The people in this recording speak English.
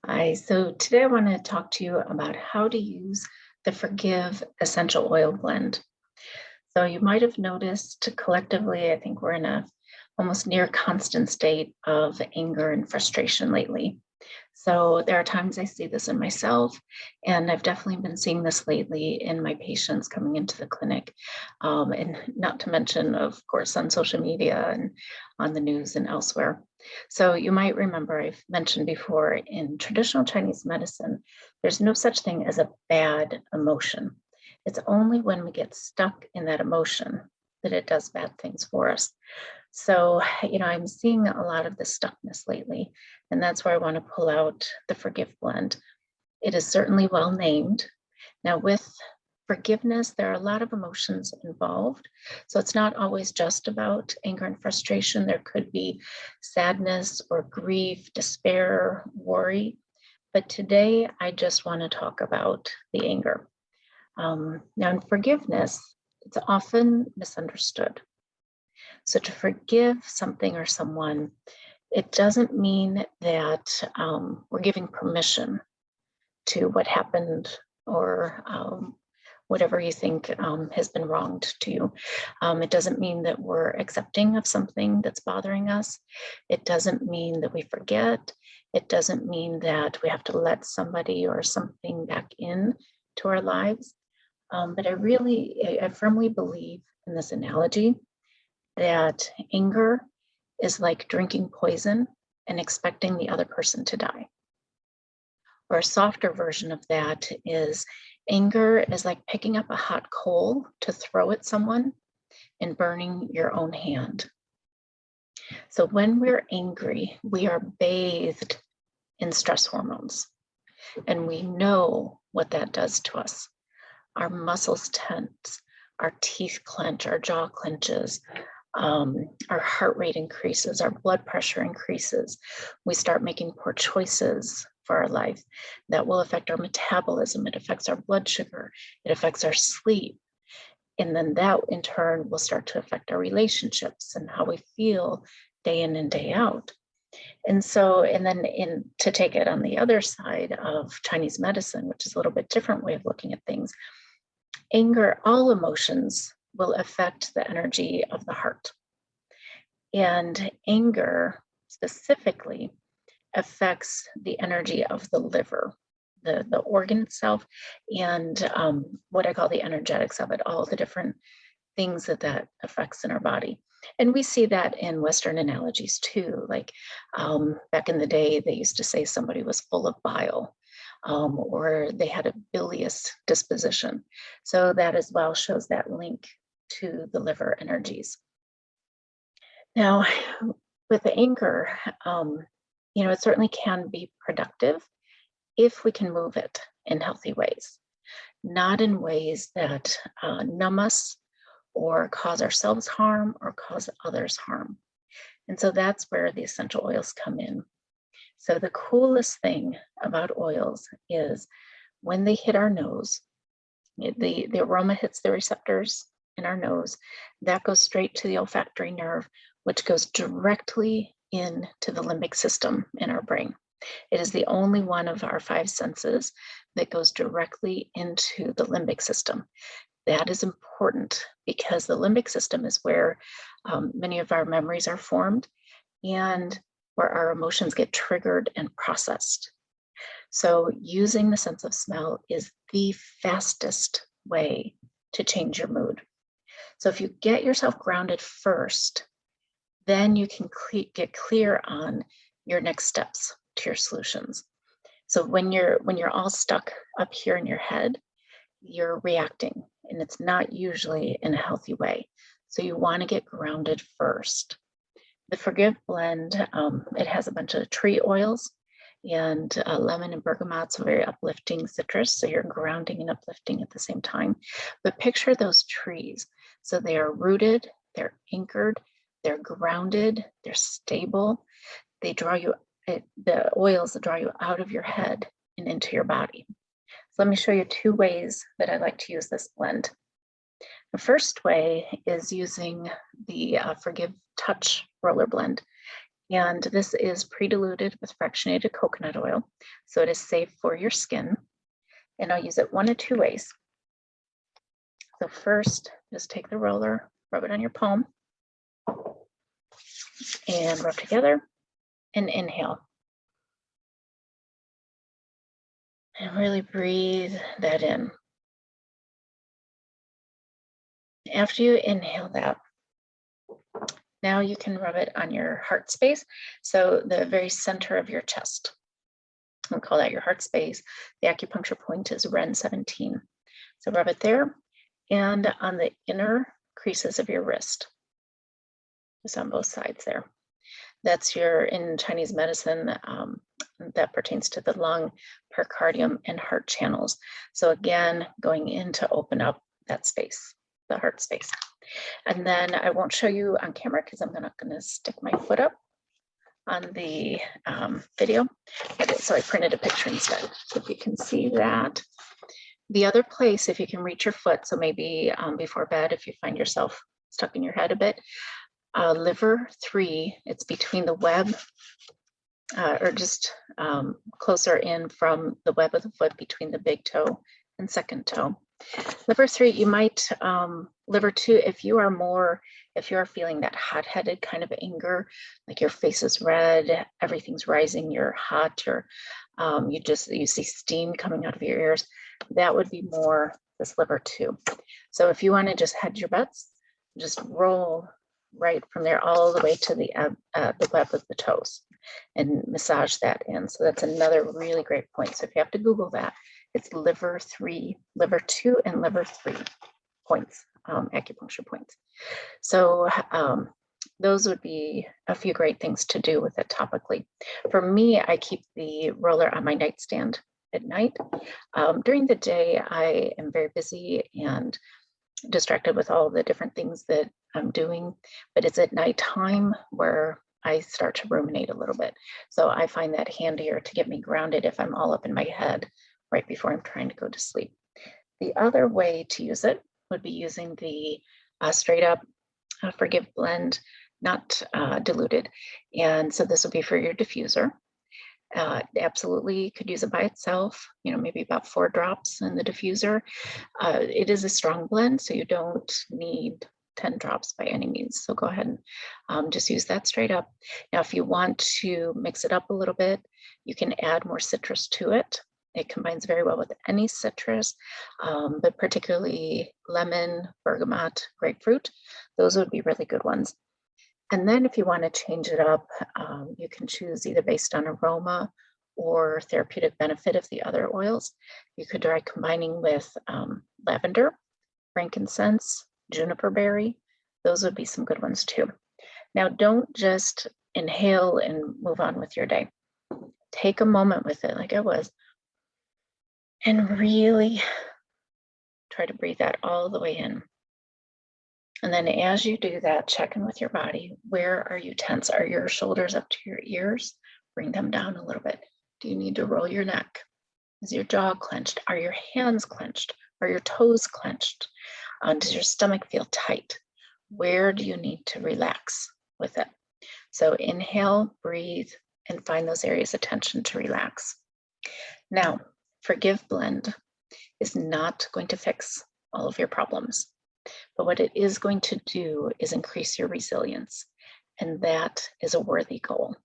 Hi, so today I want to talk to you about how to use the Forgive Essential Oil Blend. So you might have noticed collectively, I think we're in a almost near constant state of anger and frustration lately. So there are times I see this in myself, and I've definitely been seeing this lately in my patients coming into the clinic, and not to mention, of course, on social media and on the news and elsewhere. So you might remember I've mentioned before in traditional Chinese medicine, there's no such thing as a bad emotion. It's only when we get stuck in that emotion that it does bad things for us. So, I'm seeing a lot of the stuckness lately, and that's where I want to pull out the Forgive blend. It is certainly well named. Now, with forgiveness, there are a lot of emotions involved. So it's not always just about anger and frustration. There could be sadness or grief, despair, worry. But today, I just want to talk about the anger. Now, in forgiveness, it's often misunderstood. So to forgive something or someone, it doesn't mean that we're giving permission to what happened or whatever you think has been wronged to you. It doesn't mean that we're accepting of something that's bothering us. It doesn't mean that we forget. It doesn't mean that we have to let somebody or something back in to our lives. But I firmly believe in this analogy that anger is like drinking poison and expecting the other person to die. Or a softer version of that is anger is like picking up a hot coal to throw at someone and burning your own hand. So when we're angry, we are bathed in stress hormones, and we know what that does to us. Our muscles tense, our teeth clench, our jaw clenches, our heart rate increases, our blood pressure increases. We start making poor choices for our life that will affect our metabolism. It affects our blood sugar. It affects our sleep. And then that in turn will start to affect our relationships and how we feel day in and day out. And so, to take it on the other side of Chinese medicine, which is a little bit different way of looking at things, anger, all emotions will affect the energy of the heart. And anger specifically affects the energy of the liver, the organ itself, and what I call the energetics of it, all the different things that affects in our body. And we see that in Western analogies too. Like back in the day, they used to say somebody was full of bile, or they had a bilious disposition. So that as well shows that link to the liver energies. Now, with the anger, it certainly can be productive if we can move it in healthy ways, not in ways that numb us or cause ourselves harm or cause others harm. And so that's where the essential oils come in. So the coolest thing about oils is when they hit our nose, the aroma hits the receptors in our nose, that goes straight to the olfactory nerve, which goes directly into the limbic system in our brain. It is the only one of our five senses that goes directly into the limbic system. That is important because the limbic system is where many of our memories are formed and where our emotions get triggered and processed. So using the sense of smell is the fastest way to change your mood. So if you get yourself grounded first, then you can get clear on your next steps to your solutions. So when you're all stuck up here in your head, you're reacting, and it's not usually in a healthy way. So you want to get grounded first. The Forgive blend, it has a bunch of tree oils, and lemon and bergamot's a very uplifting citrus, so you're grounding and uplifting at the same time. But picture those trees. So they are rooted, they're anchored, they're grounded, they're stable. They draw you, the oils that draw you out of your head and into your body. So let me show you two ways that I like to use this blend. The first way is using the Forgive Touch Roller Blend. And this is pre-diluted with fractionated coconut oil, so it is safe for your skin. And I'll use it one of two ways. So first, just take the roller, rub it on your palm, and rub together, and inhale. And really breathe that in. After you inhale that, now you can rub it on your heart space, so the very center of your chest. We'll call that your heart space. The acupuncture point is Ren 17. So rub it there and on the inner creases of your wrist, just on both sides there. That's in Chinese medicine, that pertains to the lung, pericardium, and heart channels. So again, going in to open up that space, the heart space. And then I won't show you on camera because I'm not going to stick my foot up on the video. So I printed a picture instead. So if you can see that. The other place, if you can reach your foot, so maybe before bed, if you find yourself stuck in your head a bit, liver 3, it's between the web, or just closer in from the web of the foot between the big toe and second toe. Liver 3, you might, liver 2, if you are feeling that hot-headed kind of anger, like your face is red, everything's rising, you're hot, you see steam coming out of your ears, that would be more this liver 2. So if you want to just hedge your bets, just roll right from there all the way to the web of the toes and massage that in. So that's another really great point. So if you have to Google that, it's liver 3, liver 2, and liver 3 points, acupuncture points. So those would be a few great things to do with it topically. For me, I keep the roller on my nightstand at night. During the day, I am very busy and distracted with all the different things that I'm doing, but it's at nighttime where I start to ruminate a little bit. So I find that handier to get me grounded if I'm all up in my head right before I'm trying to go to sleep. The other way to use it would be using the straight up Forgive blend, not diluted. And so this will be for your diffuser. Absolutely could use it by itself, maybe about 4 drops in the diffuser. It is a strong blend, so you don't need 10 drops by any means. So go ahead and just use that straight up. Now, if you want to mix it up a little bit, you can add more citrus to it. It combines very well with any citrus, but particularly lemon, bergamot, grapefruit. Those would be really good ones. And then if you want to change it up, you can choose either based on aroma or therapeutic benefit of the other oils. You could try combining with lavender, frankincense, juniper berry. Those would be some good ones too. Now, don't just inhale and move on with your day. Take a moment with it like I was and really try to breathe that all the way in. And then as you do that, check in with your body. Where are you tense? Are your shoulders up to your ears? Bring them down a little bit. Do you need to roll your neck? Is your jaw clenched? Are your hands clenched? Are your toes clenched? Does your stomach feel tight? Where do you need to relax with it? So inhale, breathe, and find those areas of tension to relax. Now, Forgive blend is not going to fix all of your problems. But what it is going to do is increase your resilience. And that is a worthy goal.